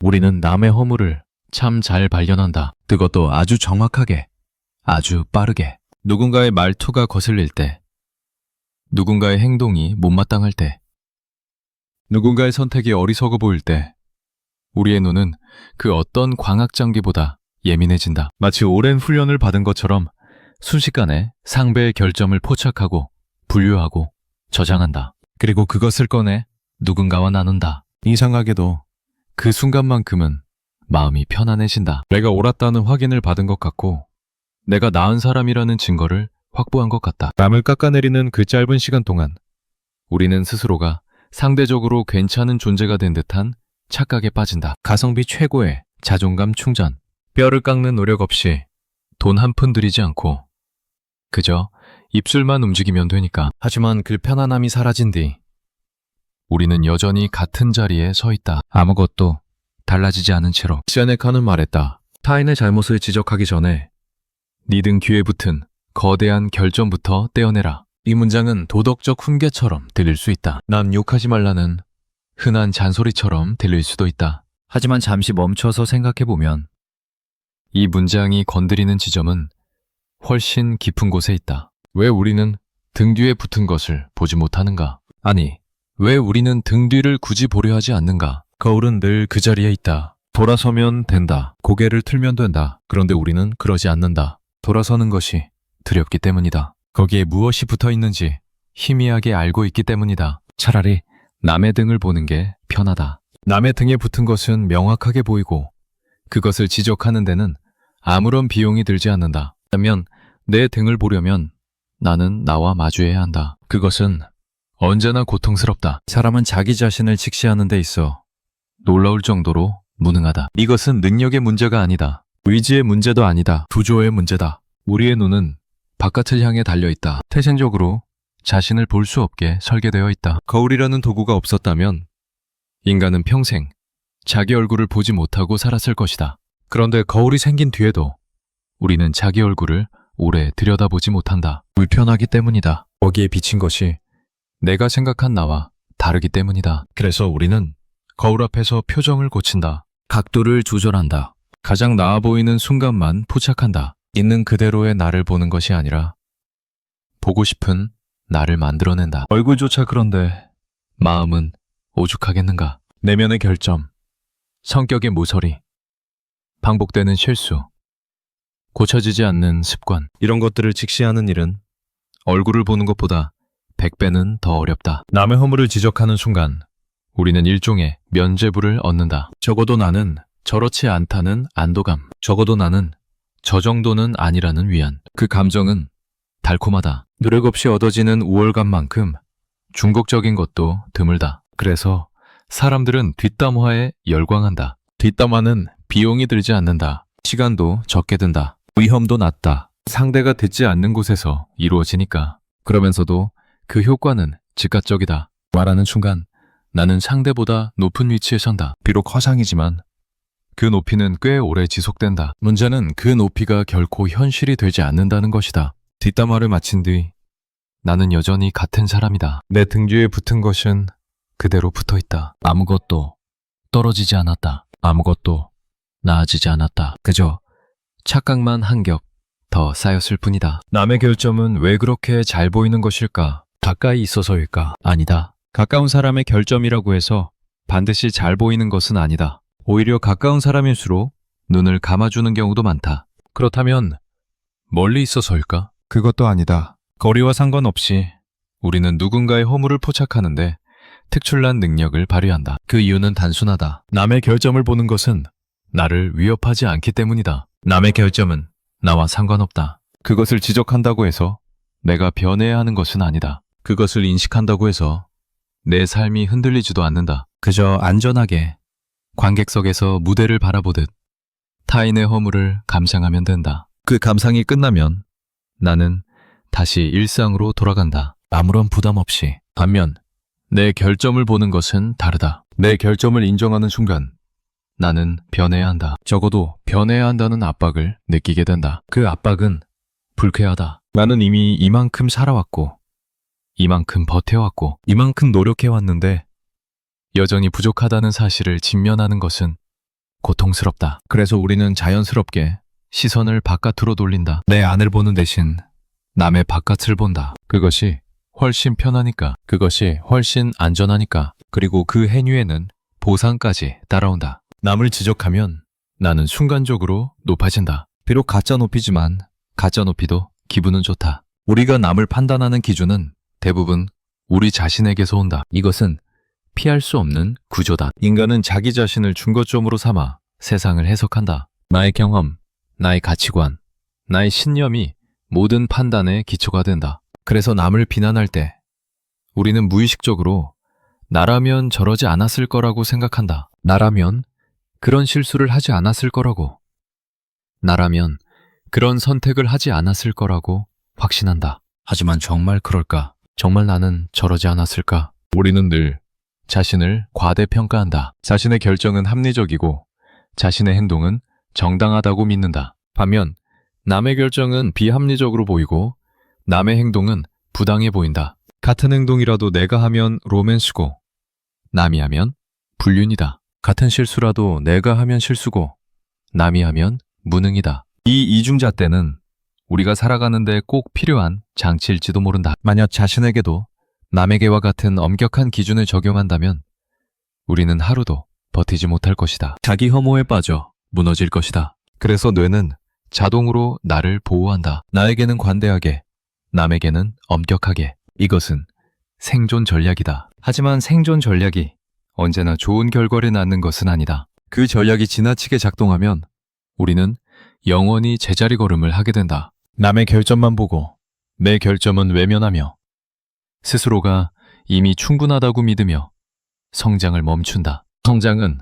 우리는 남의 허물을 참 잘 발견한다. 그것도 아주 정확하게, 아주 빠르게. 누군가의 말투가 거슬릴 때, 누군가의 행동이 못마땅할 때, 누군가의 선택이 어리석어 보일 때, 우리의 눈은 그 어떤 광학장비보다 예민해진다. 마치 오랜 훈련을 받은 것처럼 순식간에 상대의 결점을 포착하고 분류하고 저장한다. 그리고 그것을 꺼내 누군가와 나눈다. 이상하게도 그 순간만큼은 마음이 편안해진다. 내가 옳았다는 확인을 받은 것 같고 내가 나은 사람이라는 증거를 확보한 것 같다. 남을 깎아내리는 그 짧은 시간 동안 우리는 스스로가 상대적으로 괜찮은 존재가 된 듯한 착각에 빠진다. 가성비 최고의 자존감 충전. 뼈를 깎는 노력 없이 돈 한 푼 들이지 않고 그저 입술만 움직이면 되니까. 하지만 그 편안함이 사라진 뒤 우리는 여전히 같은 자리에 서 있다. 아무것도 달라지지 않은 채로. 세네카는 말했다. 타인의 잘못을 지적하기 전에 네 등 귀에 붙은 거대한 결점부터 떼어내라. 이 문장은 도덕적 훈계처럼 들릴 수 있다. 남 욕하지 말라는 흔한 잔소리처럼 들릴 수도 있다. 하지만 잠시 멈춰서 생각해보면 이 문장이 건드리는 지점은 훨씬 깊은 곳에 있다. 왜 우리는 등 뒤에 붙은 것을 보지 못하는가? 아니, 왜 우리는 등 뒤를 굳이 보려 하지 않는가? 거울은 늘 그 자리에 있다. 돌아서면 된다. 고개를 틀면 된다. 그런데 우리는 그러지 않는다. 돌아서는 것이 두렵기 때문이다. 거기에 무엇이 붙어 있는지 희미하게 알고 있기 때문이다. 차라리 남의 등을 보는 게 편하다. 남의 등에 붙은 것은 명확하게 보이고 그것을 지적하는 데는 아무런 비용이 들지 않는다. 그러면 내 등을 보려면 나는 나와 마주해야 한다. 그것은 언제나 고통스럽다. 사람은 자기 자신을 직시하는 데 있어 놀라울 정도로 무능하다. 이것은 능력의 문제가 아니다. 의지의 문제도 아니다. 구조의 문제다. 우리의 눈은 바깥을 향해 달려있다. 태생적으로 자신을 볼 수 없게 설계되어 있다. 거울이라는 도구가 없었다면 인간은 평생 자기 얼굴을 보지 못하고 살았을 것이다. 그런데 거울이 생긴 뒤에도 우리는 자기 얼굴을 오래 들여다보지 못한다. 불편하기 때문이다. 거기에 비친 것이 내가 생각한 나와 다르기 때문이다. 그래서 우리는 거울 앞에서 표정을 고친다. 각도를 조절한다. 가장 나아 보이는 순간만 포착한다. 있는 그대로의 나를 보는 것이 아니라 보고 싶은 나를 만들어낸다. 얼굴조차 그런데 마음은 오죽하겠는가. 내면의 결점, 성격의 모서리, 반복되는 실수, 고쳐지지 않는 습관, 이런 것들을 직시하는 일은 얼굴을 보는 것보다 100배는 더 어렵다. 남의 허물을 지적하는 순간 우리는 일종의 면죄부를 얻는다. 적어도 나는 저렇지 않다는 안도감, 적어도 나는 저 정도는 아니라는 위안. 그 감정은 달콤하다. 노력 없이 얻어지는 우월감만큼 중국적인 것도 드물다. 그래서 사람들은 뒷담화에 열광한다. 뒷담화는 비용이 들지 않는다. 시간도 적게 든다. 위험도 낮다. 상대가 듣지 않는 곳에서 이루어지니까. 그러면서도 그 효과는 즉각적이다. 말하는 순간 나는 상대보다 높은 위치에 선다. 비록 허상이지만 그 높이는 꽤 오래 지속된다. 문제는 그 높이가 결코 현실이 되지 않는다는 것이다. 뒷담화를 마친 뒤 나는 여전히 같은 사람이다. 내 등 뒤에 붙은 것은 그대로 붙어 있다. 아무것도 떨어지지 않았다. 아무것도 나아지지 않았다. 그저 착각만 한 겹 더 쌓였을 뿐이다. 남의 결점은 왜 그렇게 잘 보이는 것일까? 가까이 있어서일까? 아니다. 가까운 사람의 결점이라고 해서 반드시 잘 보이는 것은 아니다. 오히려 가까운 사람일수록 눈을 감아주는 경우도 많다. 그렇다면 멀리 있어서일까? 그것도 아니다. 거리와 상관없이 우리는 누군가의 허물을 포착하는데 특출난 능력을 발휘한다. 그 이유는 단순하다. 남의 결점을 보는 것은 나를 위협하지 않기 때문이다. 남의 결점은 나와 상관없다. 그것을 지적한다고 해서 내가 변해야 하는 것은 아니다. 그것을 인식한다고 해서 내 삶이 흔들리지도 않는다. 그저 안전하게 관객석에서 무대를 바라보듯 타인의 허물을 감상하면 된다. 그 감상이 끝나면 나는 다시 일상으로 돌아간다. 아무런 부담 없이. 반면 내 결점을 보는 것은 다르다. 내 결점을 인정하는 순간 나는 변해야 한다. 적어도 변해야 한다는 압박을 느끼게 된다. 그 압박은 불쾌하다. 나는 이미 이만큼 살아왔고 이만큼 버텨왔고 이만큼 노력해왔는데 여전히 부족하다는 사실을 직면하는 것은 고통스럽다. 그래서 우리는 자연스럽게 시선을 바깥으로 돌린다. 내 안을 보는 대신 남의 바깥을 본다. 그것이 훨씬 편하니까. 그것이 훨씬 안전하니까. 그리고 그 행위에는 보상까지 따라온다. 남을 지적하면 나는 순간적으로 높아진다. 비록 가짜 높이지만 가짜 높이도 기분은 좋다. 우리가 남을 판단하는 기준은 대부분 우리 자신에게서 온다. 이것은 피할 수 없는 구조다. 인간은 자기 자신을 중거점으로 삼아 세상을 해석한다. 나의 경험, 나의 가치관, 나의 신념이 모든 판단의 기초가 된다. 그래서 남을 비난할 때 우리는 무의식적으로 나라면 저러지 않았을 거라고 생각한다. 나라면 그런 실수를 하지 않았을 거라고. 나라면 그런 선택을 하지 않았을 거라고 확신한다. 하지만 정말 그럴까? 정말 나는 저러지 않았을까? 우리는 늘 자신을 과대평가한다. 자신의 결정은 합리적이고 자신의 행동은 정당하다고 믿는다. 반면 남의 결정은 비합리적으로 보이고 남의 행동은 부당해 보인다. 같은 행동이라도 내가 하면 로맨스고 남이 하면 불륜이다. 같은 실수라도 내가 하면 실수고 남이 하면 무능이다. 이 이중잣대는 우리가 살아가는데 꼭 필요한 장치일지도 모른다. 만약 자신에게도 남에게와 같은 엄격한 기준을 적용한다면 우리는 하루도 버티지 못할 것이다. 자기 혐오에 빠져 무너질 것이다. 그래서 뇌는 자동으로 나를 보호한다. 나에게는 관대하게, 남에게는 엄격하게. 이것은 생존 전략이다. 하지만 생존 전략이 언제나 좋은 결과를 낳는 것은 아니다. 그 전략이 지나치게 작동하면 우리는 영원히 제자리 걸음을 하게 된다. 남의 결점만 보고 내 결점은 외면하며 스스로가 이미 충분하다고 믿으며 성장을 멈춘다. 성장은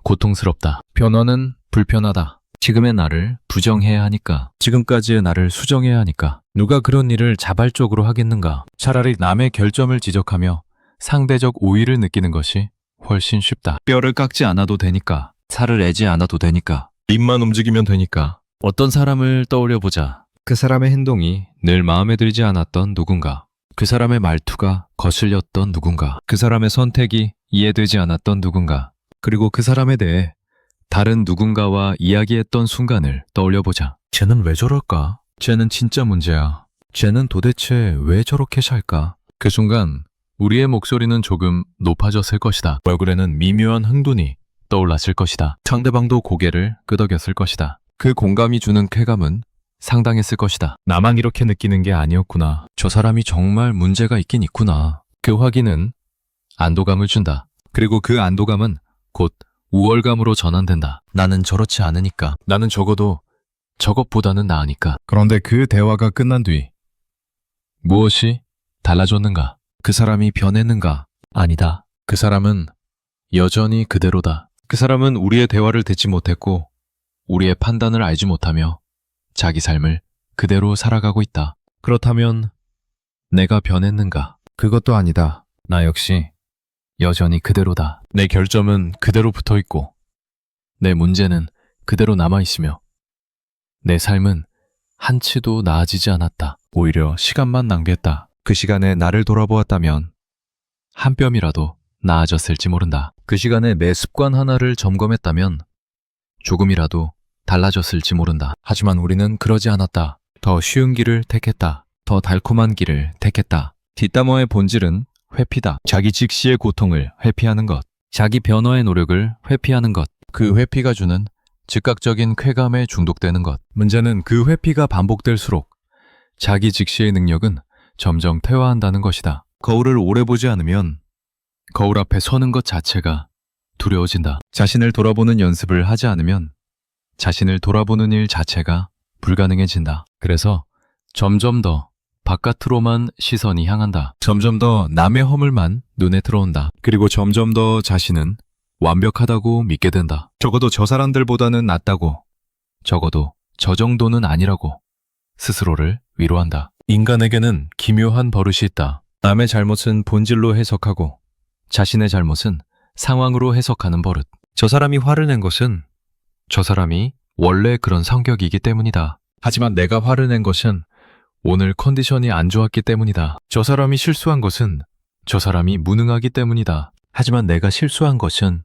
고통스럽다. 변화는 불편하다. 지금의 나를 부정해야 하니까. 지금까지의 나를 수정해야 하니까. 누가 그런 일을 자발적으로 하겠는가? 차라리 남의 결점을 지적하며 상대적 오의를 느끼는 것이 훨씬 쉽다. 뼈를 깎지 않아도 되니까. 살을 애지 않아도 되니까. 입만 움직이면 되니까. 어떤 사람을 떠올려보자. 그 사람의 행동이 늘 마음에 들지 않았던 누군가. 그 사람의 말투가 거슬렸던 누군가. 그 사람의 선택이 이해되지 않았던 누군가. 그리고 그 사람에 대해 다른 누군가와 이야기했던 순간을 떠올려보자. 쟤는 왜 저럴까? 쟤는 진짜 문제야. 쟤는 도대체 왜 저렇게 살까? 그 순간 우리의 목소리는 조금 높아졌을 것이다. 얼굴에는 미묘한 흥분이 떠올랐을 것이다. 상대방도 고개를 끄덕였을 것이다. 그 공감이 주는 쾌감은 상당했을 것이다. 나만 이렇게 느끼는 게 아니었구나. 저 사람이 정말 문제가 있긴 있구나. 그 확인은 안도감을 준다. 그리고 그 안도감은 곧 우월감으로 전환된다. 나는 저렇지 않으니까. 나는 적어도 저것보다는 나으니까. 그런데 그 대화가 끝난 뒤 무엇이 달라졌는가? 그 사람이 변했는가? 아니다. 그 사람은 여전히 그대로다. 그 사람은 우리의 대화를 듣지 못했고 우리의 판단을 알지 못하며 자기 삶을 그대로 살아가고 있다. 그렇다면 내가 변했는가? 그것도 아니다. 나 역시 여전히 그대로다. 내 결점은 그대로 붙어 있고 내 문제는 그대로 남아 있으며 내 삶은 한치도 나아지지 않았다. 오히려 시간만 낭비했다. 그 시간에 나를 돌아보았다면 한 뼘이라도 나아졌을지 모른다. 그 시간에 내 습관 하나를 점검했다면 조금이라도 달라졌을지 모른다. 하지만 우리는 그러지 않았다. 더 쉬운 길을 택했다. 더 달콤한 길을 택했다. 뒷담화의 본질은 회피다. 자기 직시의 고통을 회피하는 것. 자기 변화의 노력을 회피하는 것. 그 회피가 주는 즉각적인 쾌감에 중독되는 것. 문제는 그 회피가 반복될수록 자기 직시의 능력은 점점 퇴화한다는 것이다. 거울을 오래 보지 않으면 거울 앞에 서는 것 자체가 두려워진다. 자신을 돌아보는 연습을 하지 않으면 자신을 돌아보는 일 자체가 불가능해진다. 그래서 점점 더 바깥으로만 시선이 향한다. 점점 더 남의 허물만 눈에 들어온다. 그리고 점점 더 자신은 완벽하다고 믿게 된다. 적어도 저 사람들보다는 낫다고, 적어도 저 정도는 아니라고 스스로를 위로한다. 인간에게는 기묘한 버릇이 있다. 남의 잘못은 본질로 해석하고 자신의 잘못은 상황으로 해석하는 버릇. 저 사람이 화를 낸 것은 저 사람이 원래 그런 성격이기 때문이다. 하지만 내가 화를 낸 것은 오늘 컨디션이 안 좋았기 때문이다. 저 사람이 실수한 것은 저 사람이 무능하기 때문이다. 하지만 내가 실수한 것은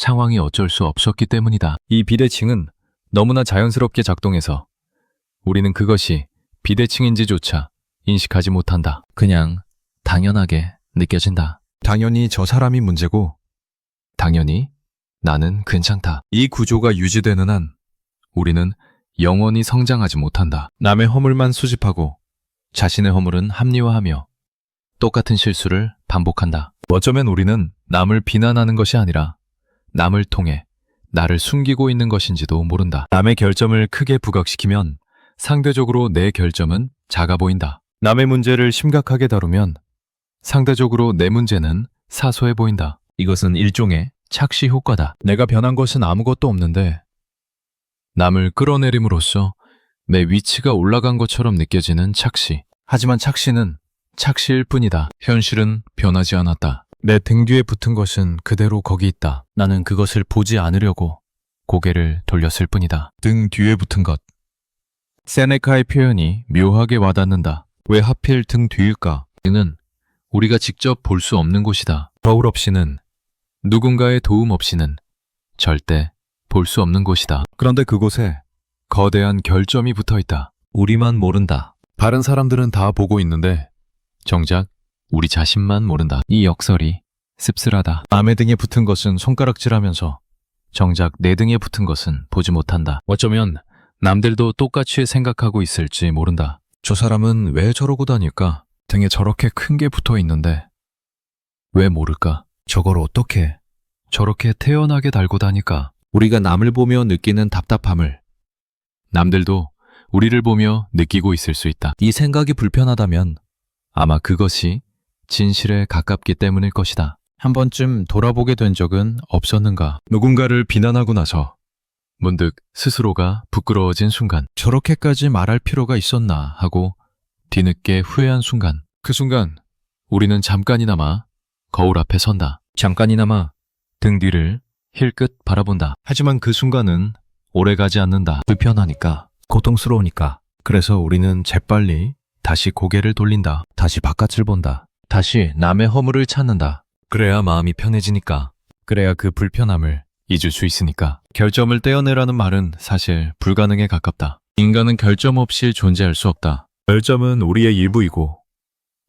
상황이 어쩔 수 없었기 때문이다. 이 비대칭은 너무나 자연스럽게 작동해서 우리는 그것이 비대칭인지조차 인식하지 못한다. 그냥 당연하게 느껴진다. 당연히 저 사람이 문제고, 당연히 나는 괜찮다. 이 구조가 유지되는 한 우리는 영원히 성장하지 못한다. 남의 허물만 수집하고 자신의 허물은 합리화하며 똑같은 실수를 반복한다. 어쩌면 우리는 남을 비난하는 것이 아니라 남을 통해 나를 숨기고 있는 것인지도 모른다. 남의 결점을 크게 부각시키면 상대적으로 내 결점은 작아 보인다. 남의 문제를 심각하게 다루면 상대적으로 내 문제는 사소해 보인다. 이것은 일종의 착시 효과다. 내가 변한 것은 아무것도 없는데 남을 끌어내림으로써 내 위치가 올라간 것처럼 느껴지는 착시. 하지만 착시는 착시일 뿐이다. 현실은 변하지 않았다. 내 등 뒤에 붙은 것은 그대로 거기 있다. 나는 그것을 보지 않으려고 고개를 돌렸을 뿐이다. 등 뒤에 붙은 것. 세네카의 표현이 묘하게 와닿는다. 왜 하필 등 뒤일까? 등은 우리가 직접 볼 수 없는 곳이다. 거울 없이는, 누군가의 도움 없이는 절대 볼 수 없는 곳이다. 그런데 그곳에 거대한 결점이 붙어 있다. 우리만 모른다. 다른 사람들은 다 보고 있는데 정작 우리 자신만 모른다. 이 역설이 씁쓸하다. 남의 등에 붙은 것은 손가락질하면서 정작 내 등에 붙은 것은 보지 못한다. 어쩌면 남들도 똑같이 생각하고 있을지 모른다. 저 사람은 왜 저러고 다닐까? 등에 저렇게 큰 게 붙어 있는데 왜 모를까? 저걸 어떻게 저렇게 태연하게 달고 다닐까? 우리가 남을 보며 느끼는 답답함을 남들도 우리를 보며 느끼고 있을 수 있다. 이 생각이 불편하다면 아마 그것이 진실에 가깝기 때문일 것이다. 한 번쯤 돌아보게 된 적은 없었는가? 누군가를 비난하고 나서 문득 스스로가 부끄러워진 순간, 저렇게까지 말할 필요가 있었나 하고 뒤늦게 후회한 순간, 그 순간 우리는 잠깐이나마 거울 앞에 선다. 잠깐이나마 등 뒤를 힐끗 바라본다. 하지만 그 순간은 오래가지 않는다. 불편하니까, 고통스러우니까. 그래서 우리는 재빨리 다시 고개를 돌린다. 다시 바깥을 본다. 다시 남의 허물을 찾는다. 그래야 마음이 편해지니까. 그래야 그 불편함을 잊을 수 있으니까. 결점을 떼어내라는 말은 사실 불가능에 가깝다. 인간은 결점 없이 존재할 수 없다. 결점은 우리의 일부이고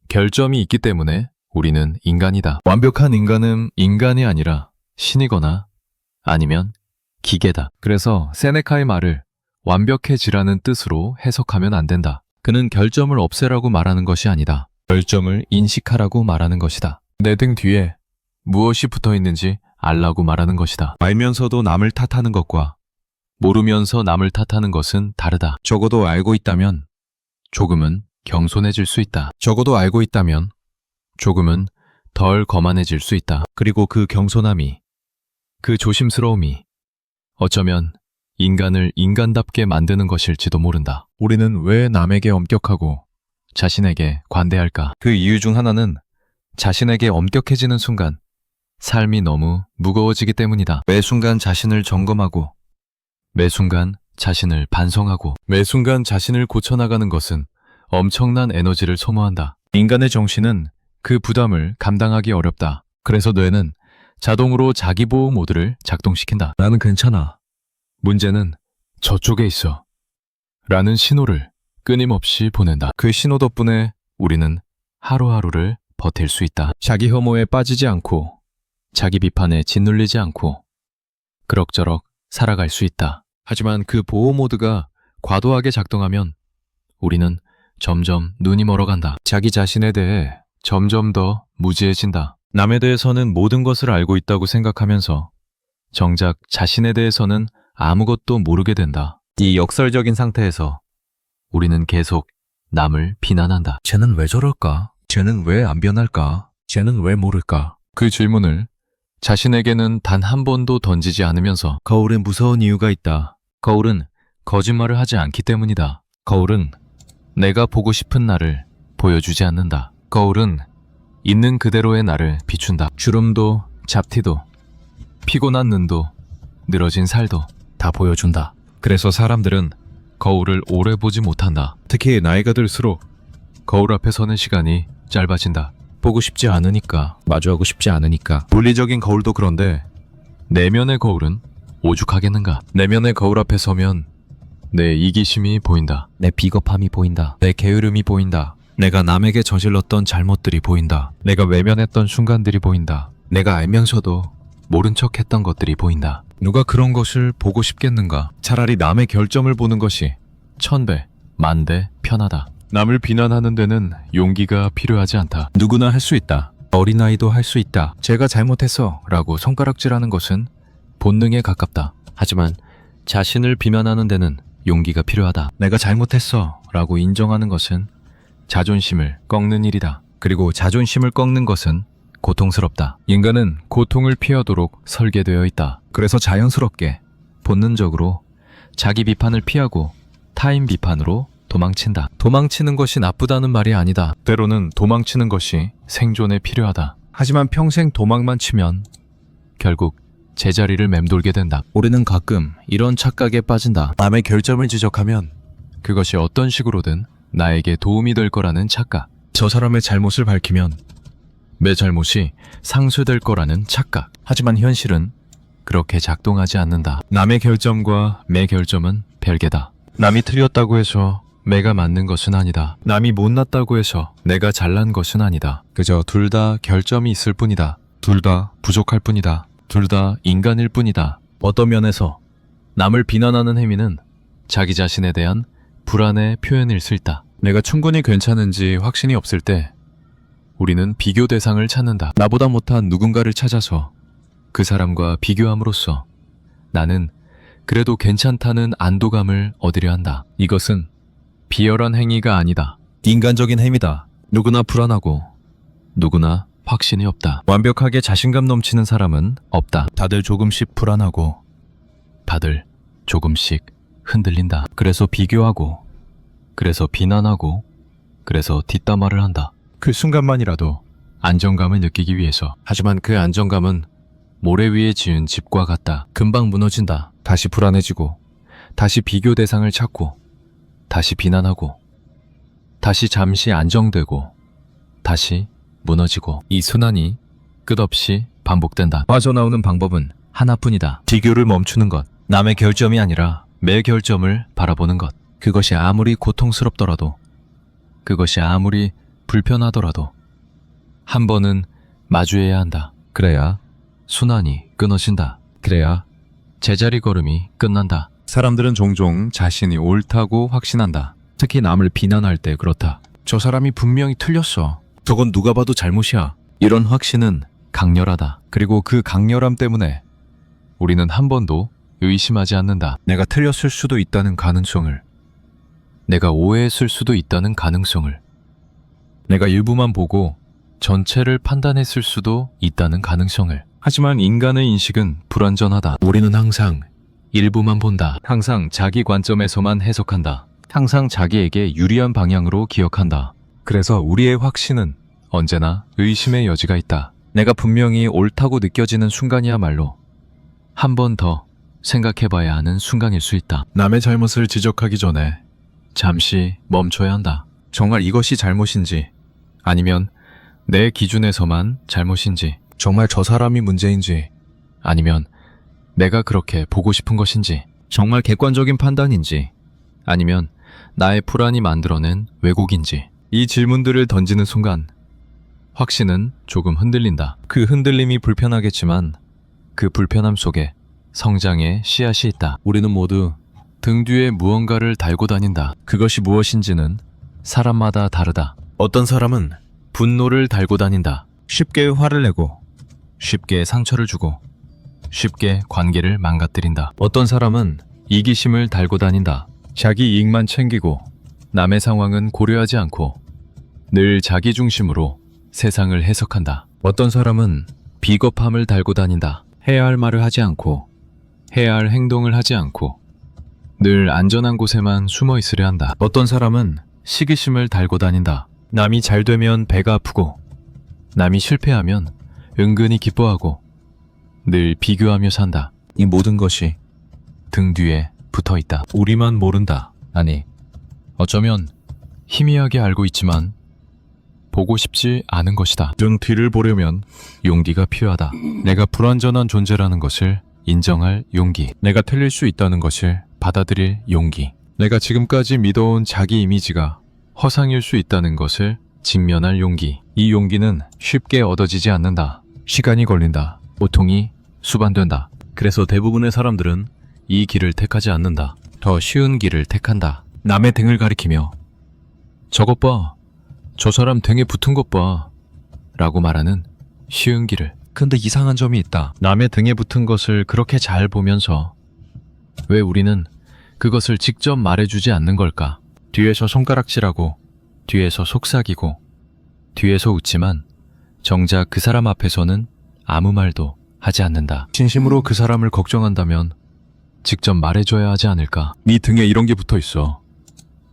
결점이 있기 때문에 우리는 인간이다. 완벽한 인간은 인간이 아니라 신이거나 아니면 기계다. 그래서 세네카의 말을 완벽해지라는 뜻으로 해석하면 안 된다. 그는 결점을 없애라고 말하는 것이 아니다. 결점을 인식하라고 말하는 것이다. 내 등 뒤에 무엇이 붙어 있는지 알라고 말하는 것이다. 알면서도 남을 탓하는 것과 모르면서 남을 탓하는 것은 다르다. 적어도 알고 있다면 조금은 겸손해질 수 있다. 적어도 알고 있다면 조금은 덜 거만해질 수 있다. 그리고 그 겸손함이, 그 조심스러움이 어쩌면 인간을 인간답게 만드는 것일지도 모른다. 우리는 왜 남에게 엄격하고 자신에게 관대할까? 그 이유 중 하나는 자신에게 엄격해지는 순간 삶이 너무 무거워지기 때문이다. 매 순간 자신을 점검하고 매 순간 자신을 반성하고 매 순간 자신을 고쳐나가는 것은 엄청난 에너지를 소모한다. 인간의 정신은 그 부담을 감당하기 어렵다. 그래서 뇌는 자동으로 자기보호 모드를 작동시킨다. 나는 괜찮아. 문제는 저쪽에 있어. 라는 신호를 끊임없이 보낸다. 그 신호 덕분에 우리는 하루하루를 버틸 수 있다. 자기 혐오에 빠지지 않고 자기 비판에 짓눌리지 않고 그럭저럭 살아갈 수 있다. 하지만 그 보호 모드가 과도하게 작동하면 우리는 점점 눈이 멀어간다. 자기 자신에 대해 점점 더 무지해진다. 남에 대해서는 모든 것을 알고 있다고 생각하면서 정작 자신에 대해서는 아무것도 모르게 된다. 이 역설적인 상태에서 우리는 계속 남을 비난한다. 쟤는 왜 저럴까? 쟤는 왜 안 변할까? 쟤는 왜 모를까? 그 질문을 자신에게는 단 한 번도 던지지 않으면서 거울에 무서운 이유가 있다. 거울은 거짓말을 하지 않기 때문이다. 거울은 내가 보고 싶은 나를 보여주지 않는다. 거울은 있는 그대로의 나를 비춘다. 주름도 잡티도 피곤한 눈도 늘어진 살도 다 보여준다. 그래서 사람들은 거울을 오래 보지 못한다. 특히 나이가 들수록 거울 앞에 서는 시간이 짧아진다. 보고 싶지 않으니까, 마주하고 싶지 않으니까. 물리적인 거울도 그런데 내면의 거울은 오죽하겠는가. 내면의 거울 앞에 서면 내 이기심이 보인다. 내 비겁함이 보인다. 내 게으름이 보인다. 내가 남에게 저질렀던 잘못들이 보인다. 내가 외면했던 순간들이 보인다. 내가 알면서도 모른 척했던 것들이 보인다. 누가 그런 것을 보고 싶겠는가. 차라리 남의 결점을 보는 것이 천배, 만배 편하다. 남을 비난하는 데는 용기가 필요하지 않다. 누구나 할 수 있다. 어린아이도 할 수 있다. 제가 잘못했어 라고 손가락질하는 것은 본능에 가깝다. 하지만 자신을 비난하는 데는 용기가 필요하다. 내가 잘못했어 라고 인정하는 것은 자존심을 꺾는 일이다. 그리고 자존심을 꺾는 것은 고통스럽다. 인간은 고통을 피하도록 설계되어 있다. 그래서 자연스럽게, 본능적으로 자기 비판을 피하고 타인 비판으로 도망친다. 도망치는 것이 나쁘다는 말이 아니다. 때로는 도망치는 것이 생존에 필요하다. 하지만 평생 도망만 치면 결국 제자리를 맴돌게 된다. 우리는 가끔 이런 착각에 빠진다. 남의 결점을 지적하면 그것이 어떤 식으로든 나에게 도움이 될 거라는 착각. 저 사람의 잘못을 밝히면 내 잘못이 상쇄될 거라는 착각. 하지만 현실은 그렇게 작동하지 않는다. 남의 결점과 내 결점은 별개다. 남이 틀렸다고 해서 내가 맞는 것은 아니다. 남이 못났다고 해서 내가 잘난 것은 아니다. 그저 둘 다 결점이 있을 뿐이다. 둘 다 부족할 뿐이다. 둘 다 인간일 뿐이다. 어떤 면에서 남을 비난하는 행위는 자기 자신에 대한 불안의 표현일 수 있다. 내가 충분히 괜찮은지 확신이 없을 때 우리는 비교 대상을 찾는다. 나보다 못한 누군가를 찾아서 그 사람과 비교함으로써 나는 그래도 괜찮다는 안도감을 얻으려 한다. 이것은 비열한 행위가 아니다. 인간적인 행위다. 누구나 불안하고 누구나 확신이 없다. 완벽하게 자신감 넘치는 사람은 없다. 다들 조금씩 불안하고 다들 조금씩 흔들린다. 그래서 비교하고, 그래서 비난하고, 그래서 뒷담화를 한다. 그 순간만이라도 안정감을 느끼기 위해서. 하지만 그 안정감은 모래 위에 지은 집과 같다. 금방 무너진다. 다시 불안해지고, 다시 비교 대상을 찾고, 다시 비난하고, 다시 잠시 안정되고, 다시 무너지고. 이 순환이 끝없이 반복된다. 빠져나오는 방법은 하나뿐이다. 비교를 멈추는 것. 남의 결점이 아니라 내 결점을 바라보는 것. 그것이 아무리 고통스럽더라도, 그것이 아무리 불편하더라도 한 번은 마주해야 한다. 그래야 순환이 끊어진다. 그래야 제자리 걸음이 끝난다. 사람들은 종종 자신이 옳다고 확신한다. 특히 남을 비난할 때 그렇다. 저 사람이 분명히 틀렸어. 저건 누가 봐도 잘못이야. 이런 확신은 강렬하다. 그리고 그 강렬함 때문에 우리는 한 번도 의심하지 않는다. 내가 틀렸을 수도 있다는 가능성을, 내가 오해했을 수도 있다는 가능성을, 내가 일부만 보고 전체를 판단했을 수도 있다는 가능성을. 하지만 인간의 인식은 불완전하다. 우리는 항상 일부만 본다. 항상 자기 관점에서만 해석한다. 항상 자기에게 유리한 방향으로 기억한다. 그래서 우리의 확신은 언제나 의심의 여지가 있다. 내가 분명히 옳다고 느껴지는 순간이야말로 한 번 더 생각해봐야 하는 순간일 수 있다. 남의 잘못을 지적하기 전에 잠시 멈춰야 한다. 정말 이것이 잘못인지, 아니면 내 기준에서만 잘못인지, 정말 저 사람이 문제인지, 아니면 내가 그렇게 보고 싶은 것인지, 정말 객관적인 판단인지, 아니면 나의 불안이 만들어낸 왜곡인지. 이 질문들을 던지는 순간 확신은 조금 흔들린다. 그 흔들림이 불편하겠지만 그 불편함 속에 성장의 씨앗이 있다. 우리는 모두 등 뒤에 무언가를 달고 다닌다. 그것이 무엇인지는 사람마다 다르다. 어떤 사람은 분노를 달고 다닌다. 쉽게 화를 내고, 쉽게 상처를 주고, 쉽게 관계를 망가뜨린다. 어떤 사람은 이기심을 달고 다닌다. 자기 이익만 챙기고 남의 상황은 고려하지 않고 늘 자기 중심으로 세상을 해석한다. 어떤 사람은 비겁함을 달고 다닌다. 해야 할 말을 하지 않고, 해야 할 행동을 하지 않고 늘 안전한 곳에만 숨어 있으려 한다. 어떤 사람은 시기심을 달고 다닌다. 남이 잘 되면 배가 아프고, 남이 실패하면 은근히 기뻐하고 늘 비교하며 산다. 이 모든 것이 등 뒤에 붙어 있다. 우리만 모른다. 아니, 어쩌면 희미하게 알고 있지만 보고 싶지 않은 것이다. 등 뒤를 보려면 용기가 필요하다. 내가 불완전한 존재라는 것을 인정할 용기. 내가 틀릴 수 있다는 것을 받아들일 용기. 내가 지금까지 믿어온 자기 이미지가 허상일 수 있다는 것을 직면할 용기. 이 용기는 쉽게 얻어지지 않는다. 시간이 걸린다. 고통이 수반된다. 그래서 대부분의 사람들은 이 길을 택하지 않는다. 더 쉬운 길을 택한다. 남의 등을 가리키며 저것 봐. 저 사람 등에 붙은 것 봐. 라고 말하는 쉬운 길을. 근데 이상한 점이 있다. 남의 등에 붙은 것을 그렇게 잘 보면서 왜 우리는 그것을 직접 말해주지 않는 걸까? 뒤에서 손가락질하고 뒤에서 속삭이고 뒤에서 웃지만 정작 그 사람 앞에서는 아무 말도 하지 않는다. 진심으로 그 사람을 걱정한다면 직접 말해줘야 하지 않을까? 네 등에 이런 게 붙어 있어.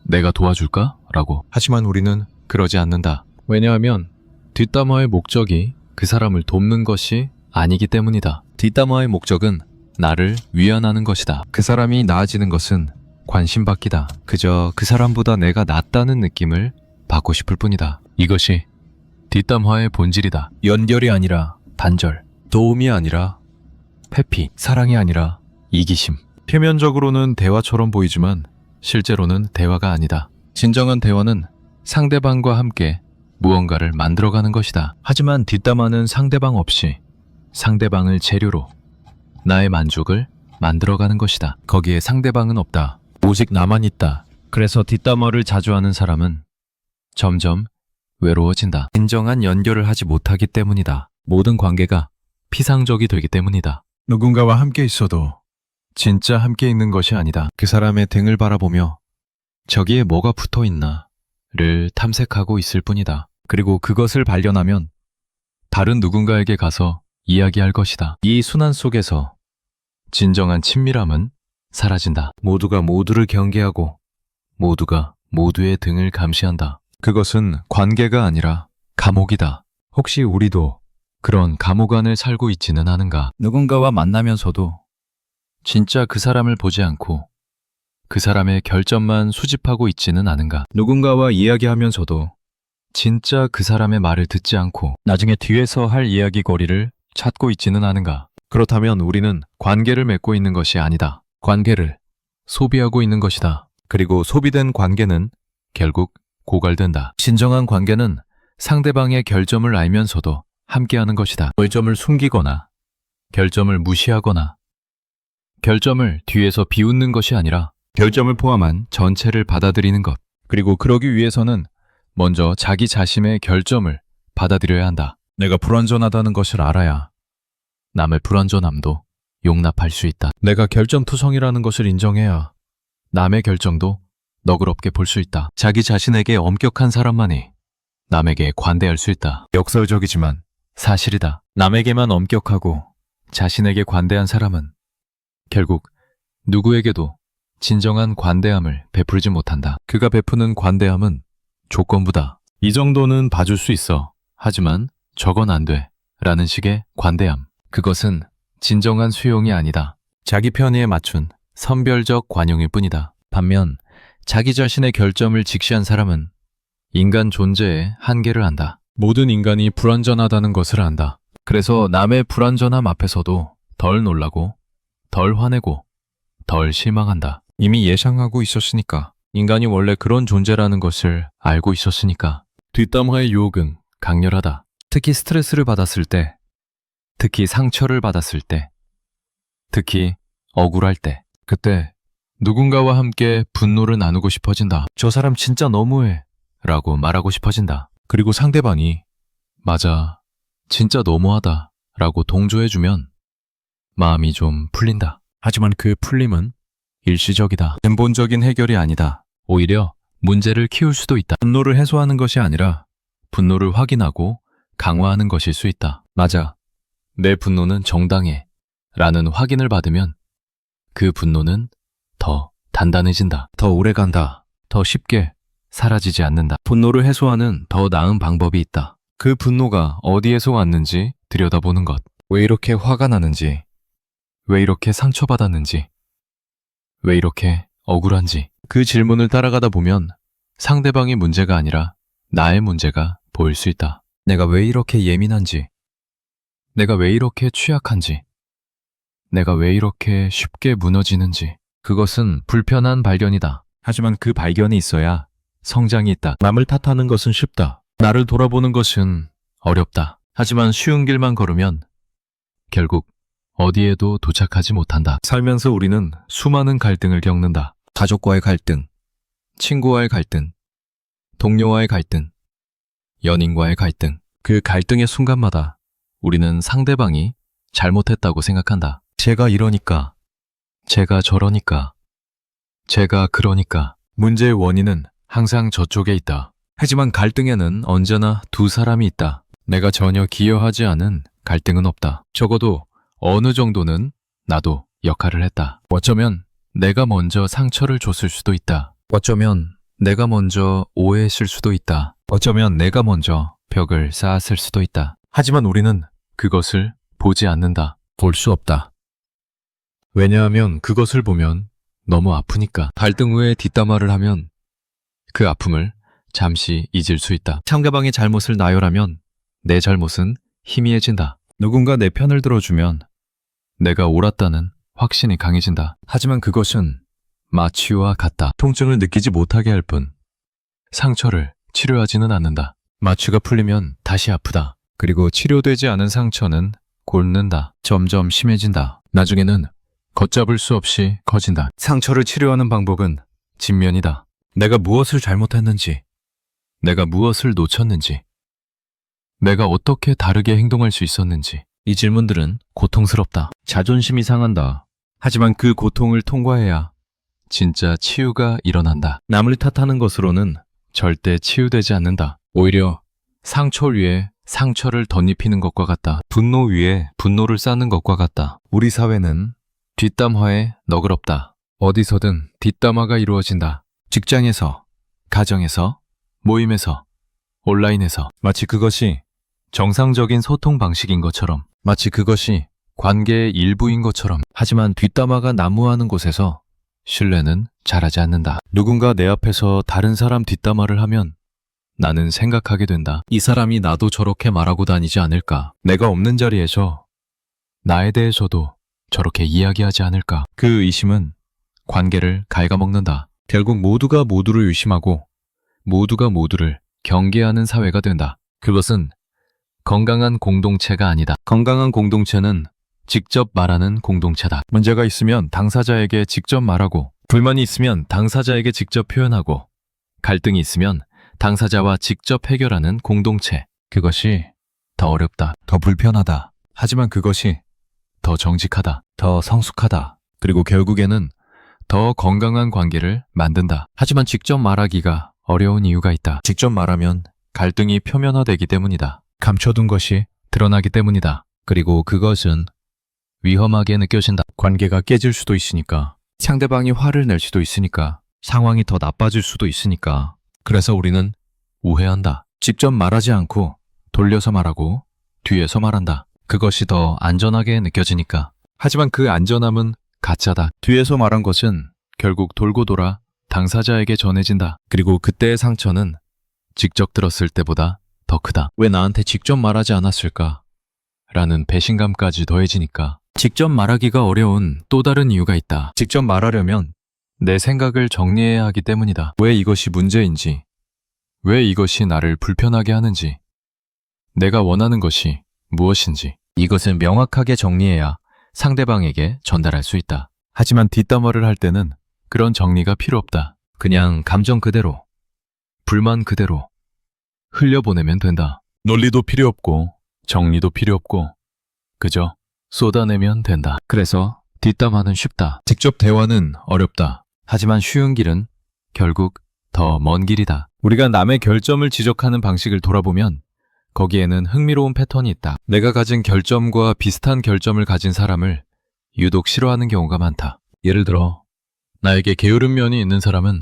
내가 도와줄까? 라고. 하지만 우리는 그러지 않는다. 왜냐하면 뒷담화의 목적이 그 사람을 돕는 것이 아니기 때문이다. 뒷담화의 목적은 나를 위안하는 것이다. 그 사람이 나아지는 것은 관심받기다. 그저 그 사람보다 내가 낫다는 느낌을 받고 싶을 뿐이다. 이것이 뒷담화의 본질이다. 연결이 아니라 단절, 도움이 아니라 회피, 사랑이 아니라 이기심. 표면적으로는 대화처럼 보이지만 실제로는 대화가 아니다. 진정한 대화는 상대방과 함께 무언가를 만들어가는 것이다. 하지만 뒷담화는 상대방 없이 상대방을 재료로 나의 만족을 만들어가는 것이다. 거기에 상대방은 없다. 오직 나만 있다. 그래서 뒷담화를 자주 하는 사람은 점점 외로워진다. 진정한 연결을 하지 못하기 때문이다. 모든 관계가 피상적이 되기 때문이다. 누군가와 함께 있어도 진짜 함께 있는 것이 아니다. 그 사람의 등을 바라보며 저기에 뭐가 붙어 있나를 탐색하고 있을 뿐이다. 그리고 그것을 발견하면 다른 누군가에게 가서 이야기할 것이다. 이 순환 속에서 진정한 친밀함은 사라진다. 모두가 모두를 경계하고 모두가 모두의 등을 감시한다. 그것은 관계가 아니라 감옥이다. 혹시 우리도 그런 감옥 안을 살고 있지는 않은가? 누군가와 만나면서도 진짜 그 사람을 보지 않고 그 사람의 결점만 수집하고 있지는 않은가? 누군가와 이야기하면서도 진짜 그 사람의 말을 듣지 않고 나중에 뒤에서 할 이야기거리를 찾고 있지는 않은가? 그렇다면 우리는 관계를 맺고 있는 것이 아니다. 관계를 소비하고 있는 것이다. 그리고 소비된 관계는 결국 고갈된다. 진정한 관계는 상대방의 결점을 알면서도 함께하는 것이다. 결점을 숨기거나 결점을 무시하거나 결점을 뒤에서 비웃는 것이 아니라 결점을 포함한 전체를 받아들이는 것. 그리고 그러기 위해서는 먼저 자기 자신의 결점을 받아들여야 한다. 내가 불완전하다는 것을 알아야 남의 불완전함도 용납할 수 있다. 내가 결점투성이라는 것을 인정해야 남의 결정도 너그럽게 볼 수 있다. 자기 자신에게 엄격한 사람만이 남에게 관대할 수 있다. 역설적이지만 사실이다. 남에게만 엄격하고 자신에게 관대한 사람은 결국 누구에게도 진정한 관대함을 베풀지 못한다. 그가 베푸는 관대함은 조건부다. 이 정도는 봐줄 수 있어. 하지만 저건 안 돼. 라는 식의 관대함. 그것은 진정한 수용이 아니다. 자기 편의에 맞춘 선별적 관용일 뿐이다. 반면 자기 자신의 결점을 직시한 사람은 인간 존재의 한계를 안다. 모든 인간이 불완전하다는 것을 안다. 그래서 남의 불완전함 앞에서도 덜 놀라고 덜 화내고 덜 실망한다. 이미 예상하고 있었으니까. 인간이 원래 그런 존재라는 것을 알고 있었으니까. 뒷담화의 유혹은 강렬하다. 특히 스트레스를 받았을 때, 특히 상처를 받았을 때, 특히 억울할 때, 그때 누군가와 함께 분노를 나누고 싶어진다. 저 사람 진짜 너무해 라고 말하고 싶어진다. 그리고 상대방이 맞아, 진짜 너무하다 라고 동조해주면 마음이 좀 풀린다. 하지만 그 풀림은 일시적이다. 근본적인 해결이 아니다. 오히려 문제를 키울 수도 있다. 분노를 해소하는 것이 아니라 분노를 확인하고 강화하는 것일 수 있다. 맞아, 내 분노는 정당해 라는 확인을 받으면 그 분노는 더 단단해진다. 더 오래간다. 더 쉽게 사라지지 않는다. 분노를 해소하는 더 나은 방법이 있다. 그 분노가 어디에서 왔는지 들여다보는 것. 왜 이렇게 화가 나는지, 왜 이렇게 상처받았는지, 왜 이렇게 억울한지. 그 질문을 따라가다 보면 상대방이 문제가 아니라 나의 문제가 보일 수 있다. 내가 왜 이렇게 예민한지, 내가 왜 이렇게 취약한지, 내가 왜 이렇게 쉽게 무너지는지, 그것은 불편한 발견이다. 하지만 그 발견이 있어야 성장이 있다. 남을 탓하는 것은 쉽다. 나를 돌아보는 것은 어렵다. 하지만 쉬운 길만 걸으면 결국 어디에도 도착하지 못한다. 살면서 우리는 수많은 갈등을 겪는다. 가족과의 갈등, 친구와의 갈등, 동료와의 갈등, 연인과의 갈등. 그 갈등의 순간마다 우리는 상대방이 잘못했다고 생각한다. 제가 이러니까, 제가 저러니까, 제가 그러니까. 문제의 원인은 항상 저쪽에 있다. 하지만 갈등에는 언제나 두 사람이 있다. 내가 전혀 기여하지 않은 갈등은 없다. 적어도 어느 정도는 나도 역할을 했다. 어쩌면 내가 먼저 상처를 줬을 수도 있다. 어쩌면 내가 먼저 오해했을 수도 있다. 어쩌면 내가 먼저 벽을 쌓았을 수도 있다. 하지만 우리는 그것을 보지 않는다. 볼 수 없다. 왜냐하면 그것을 보면 너무 아프니까. 갈등 후에 뒷담화를 하면 그 아픔을 잠시 잊을 수 있다. 상대방의 잘못을 나열하면 내 잘못은 희미해진다. 누군가 내 편을 들어주면 내가 옳았다는 확신이 강해진다. 하지만 그것은 마취와 같다. 통증을 느끼지 못하게 할 뿐 상처를 치료하지는 않는다. 마취가 풀리면 다시 아프다. 그리고 치료되지 않은 상처는 곪는다. 점점 심해진다. 나중에는 걷잡을 수 없이 커진다. 상처를 치료하는 방법은 직면이다. 내가 무엇을 잘못했는지, 내가 무엇을 놓쳤는지, 내가 어떻게 다르게 행동할 수 있었는지. 이 질문들은 고통스럽다. 자존심이 상한다. 하지만 그 고통을 통과해야 진짜 치유가 일어난다. 남을 탓하는 것으로는 절대 치유되지 않는다. 오히려 상처 위에 상처를 덧입히는 것과 같다. 분노 위에 분노를 쌓는 것과 같다. 우리 사회는 뒷담화에 너그럽다. 어디서든 뒷담화가 이루어진다. 직장에서, 가정에서, 모임에서, 온라인에서. 마치 그것이 정상적인 소통 방식인 것처럼, 마치 그것이 관계의 일부인 것처럼. 하지만 뒷담화가 난무하는 곳에서 신뢰는 자라지 않는다. 누군가 내 앞에서 다른 사람 뒷담화를 하면 나는 생각하게 된다. 이 사람이 나도 저렇게 말하고 다니지 않을까? 내가 없는 자리에서 나에 대해서도 저렇게 이야기하지 않을까? 그 의심은 관계를 갉아먹는다. 결국 모두가 모두를 의심하고 모두가 모두를 경계하는 사회가 된다. 그것은 건강한 공동체가 아니다. 건강한 공동체는 직접 말하는 공동체다. 문제가 있으면 당사자에게 직접 말하고, 불만이 있으면 당사자에게 직접 표현하고, 갈등이 있으면 당사자와 직접 해결하는 공동체. 그것이 더 어렵다. 더 불편하다. 하지만 그것이 더 정직하다. 더 성숙하다. 그리고 결국에는 더 건강한 관계를 만든다. 하지만 직접 말하기가 어려운 이유가 있다. 직접 말하면 갈등이 표면화되기 때문이다. 감춰둔 것이 드러나기 때문이다. 그리고 그것은 위험하게 느껴진다. 관계가 깨질 수도 있으니까. 상대방이 화를 낼 수도 있으니까. 상황이 더 나빠질 수도 있으니까. 그래서 우리는 우회한다. 직접 말하지 않고 돌려서 말하고 뒤에서 말한다. 그것이 더 안전하게 느껴지니까. 하지만 그 안전함은 가짜다. 뒤에서 말한 것은 결국 돌고 돌아 당사자에게 전해진다. 그리고 그때의 상처는 직접 들었을 때보다 더 크다. 왜 나한테 직접 말하지 않았을까? 라는 배신감까지 더해지니까. 직접 말하기가 어려운 또 다른 이유가 있다. 직접 말하려면 내 생각을 정리해야 하기 때문이다. 왜 이것이 문제인지, 왜 이것이 나를 불편하게 하는지, 내가 원하는 것이 무엇인지, 이것을 명확하게 정리해야 상대방에게 전달할 수 있다. 하지만 뒷담화를 할 때는 그런 정리가 필요 없다. 그냥 감정 그대로, 불만 그대로 흘려보내면 된다. 논리도 필요 없고 정리도 필요 없고 그저 쏟아내면 된다. 그래서 뒷담화는 쉽다. 직접 대화는 어렵다. 하지만 쉬운 길은 결국 더 먼 길이다. 우리가 남의 결점을 지적하는 방식을 돌아보면 거기에는 흥미로운 패턴이 있다. 내가 가진 결점과 비슷한 결점을 가진 사람을 유독 싫어하는 경우가 많다. 예를 들어 나에게 게으른 면이 있는 사람은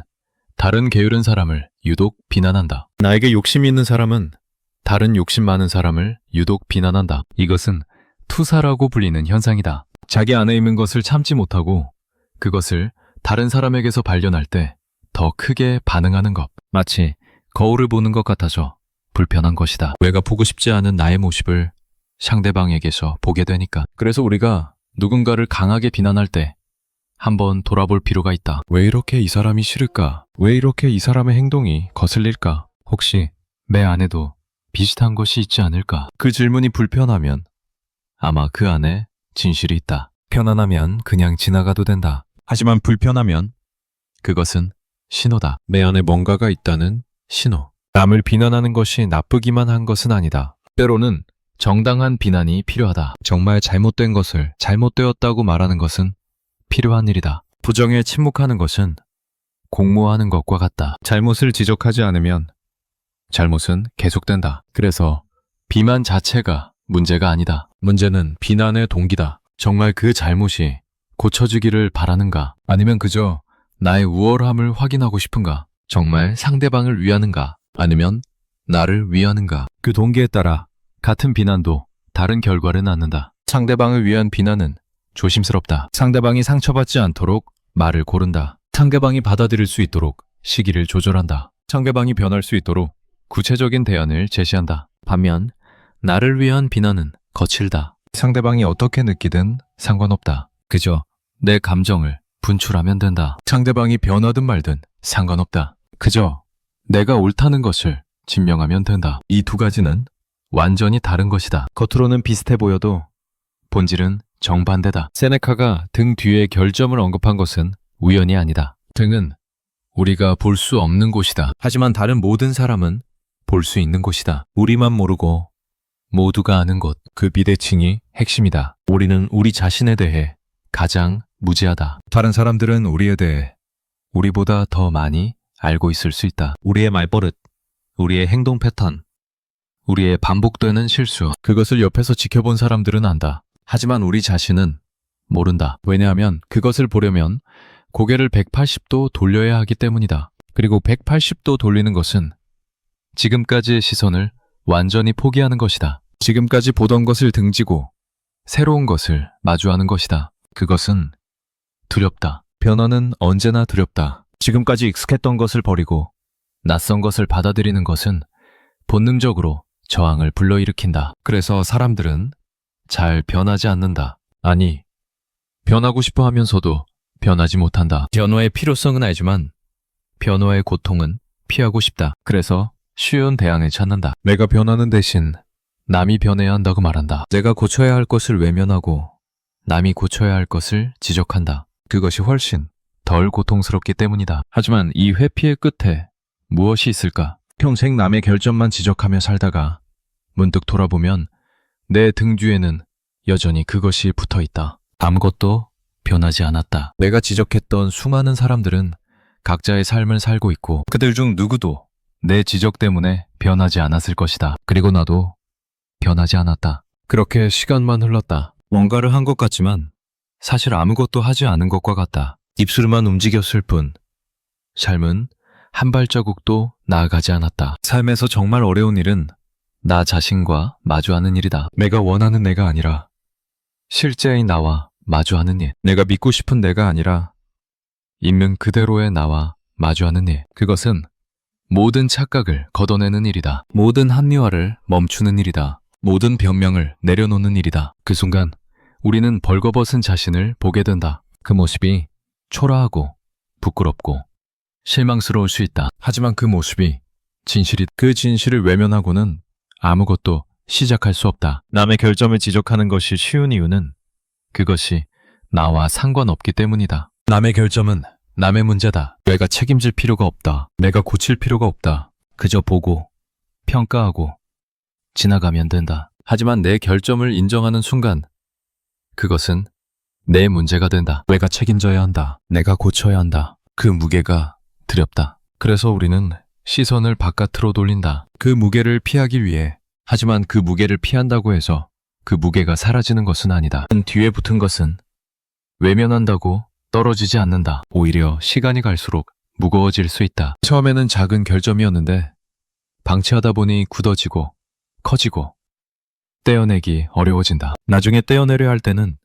다른 게으른 사람을 유독 비난한다. 나에게 욕심이 있는 사람은 다른 욕심 많은 사람을 유독 비난한다. 이것은 투사라고 불리는 현상이다. 자기 안에 있는 것을 참지 못하고 그것을 다른 사람에게서 발견할 때 더 크게 반응하는 것. 마치 거울을 보는 것 같아서 불편한 것이다. 내가 보고 싶지 않은 나의 모습을 상대방에게서 보게 되니까. 그래서 우리가 누군가를 강하게 비난할 때 한번 돌아볼 필요가 있다. 왜 이렇게 이 사람이 싫을까? 왜 이렇게 이 사람의 행동이 거슬릴까? 혹시 내 안에도 비슷한 것이 있지 않을까? 그 질문이 불편하면 아마 그 안에 진실이 있다. 편안하면 그냥 지나가도 된다. 하지만 불편하면 그것은 신호다. 내 안에 뭔가가 있다는 신호. 남을 비난하는 것이 나쁘기만 한 것은 아니다. 때로는 정당한 비난이 필요하다. 정말 잘못된 것을 잘못되었다고 말하는 것은 필요한 일이다. 부정에 침묵하는 것은 공모하는 것과 같다. 잘못을 지적하지 않으면 잘못은 계속된다. 그래서 비만 자체가 문제가 아니다. 문제는 비난의 동기다. 정말 그 잘못이 고쳐지기를 바라는가? 아니면 그저 나의 우월함을 확인하고 싶은가? 정말 상대방을 위하는가? 아니면 나를 위하는가? 그 동기에 따라 같은 비난도 다른 결과를 낳는다. 상대방을 위한 비난은 조심스럽다. 상대방이 상처받지 않도록 말을 고른다. 상대방이 받아들일 수 있도록 시기를 조절한다. 상대방이 변할 수 있도록 구체적인 대안을 제시한다. 반면 나를 위한 비난은 거칠다. 상대방이 어떻게 느끼든 상관없다. 그저 내 감정을 분출하면 된다. 상대방이 변하든 말든 상관없다. 그저 내가 옳다는 것을 증명하면 된다. 이 두 가지는 완전히 다른 것이다. 겉으로는 비슷해 보여도 본질은 정반대다. 세네카가 등 뒤에 결점을 언급한 것은 우연이 아니다. 등은 우리가 볼 수 없는 곳이다. 하지만 다른 모든 사람은 볼 수 있는 곳이다. 우리만 모르고 모두가 아는 곳, 그 비대칭이 핵심이다. 우리는 우리 자신에 대해 가장 무지하다. 다른 사람들은 우리에 대해 우리보다 더 많이 알고 있을 수 있다. 우리의 말버릇, 우리의 행동 패턴, 우리의 반복되는 실수, 그것을 옆에서 지켜본 사람들은 안다. 하지만 우리 자신은 모른다. 왜냐하면 그것을 보려면 고개를 180도 돌려야 하기 때문이다. 그리고 180도 돌리는 것은 지금까지의 시선을 완전히 포기하는 것이다. 지금까지 보던 것을 등지고 새로운 것을 마주하는 것이다. 그것은 두렵다. 변화는 언제나 두렵다. 지금까지 익숙했던 것을 버리고 낯선 것을 받아들이는 것은 본능적으로 저항을 불러일으킨다. 그래서 사람들은 잘 변하지 않는다. 아니, 변하고 싶어 하면서도 변하지 못한다. 변화의 필요성은 알지만 변화의 고통은 피하고 싶다. 그래서 쉬운 대안을 찾는다. 내가 변하는 대신 남이 변해야 한다고 말한다. 내가 고쳐야 할 것을 외면하고 남이 고쳐야 할 것을 지적한다. 그것이 훨씬 덜 고통스럽기 때문이다. 하지만 이 회피의 끝에 무엇이 있을까? 평생 남의 결점만 지적하며 살다가 문득 돌아보면 내 등 뒤에는 여전히 그것이 붙어 있다. 아무것도 변하지 않았다. 내가 지적했던 수많은 사람들은 각자의 삶을 살고 있고 그들 중 누구도 내 지적 때문에 변하지 않았을 것이다. 그리고 나도 변하지 않았다. 그렇게 시간만 흘렀다. 뭔가를 한 것 같지만 사실 아무것도 하지 않은 것과 같다. 입술만 움직였을 뿐 삶은 한 발자국도 나아가지 않았다. 삶에서 정말 어려운 일은 나 자신과 마주하는 일이다. 내가 원하는 내가 아니라 실제의 나와 마주하는 일. 내가 믿고 싶은 내가 아니라 있는 그대로의 나와 마주하는 일. 그것은 모든 착각을 걷어내는 일이다. 모든 합리화를 멈추는 일이다. 모든 변명을 내려놓는 일이다. 그 순간 우리는 벌거벗은 자신을 보게 된다. 그 모습이 초라하고 부끄럽고 실망스러울 수 있다. 하지만 그 모습이 진실이 그 진실을 외면하고는 아무것도 시작할 수 없다. 남의 결점을 지적하는 것이 쉬운 이유는 그것이 나와 상관없기 때문이다. 남의 결점은 남의 문제다. 내가 책임질 필요가 없다. 내가 고칠 필요가 없다. 그저 보고 평가하고 지나가면 된다. 하지만 내 결점을 인정하는 순간 그것은 내 문제가 된다. 내가 책임져야 한다. 내가 고쳐야 한다. 그 무게가 두렵다. 그래서 우리는 시선을 바깥으로 돌린다. 그 무게를 피하기 위해. 하지만 그 무게를 피한다고 해서 그 무게가 사라지는 것은 아니다. 뒤에 붙은 것은 외면한다고 떨어지지 않는다. 오히려 시간이 갈수록 무거워질 수 있다. 처음에는 작은 결점이었는데 방치하다 보니 굳어지고 커지고 떼어내기 어려워진다. 나중에 떼어내려 할 때는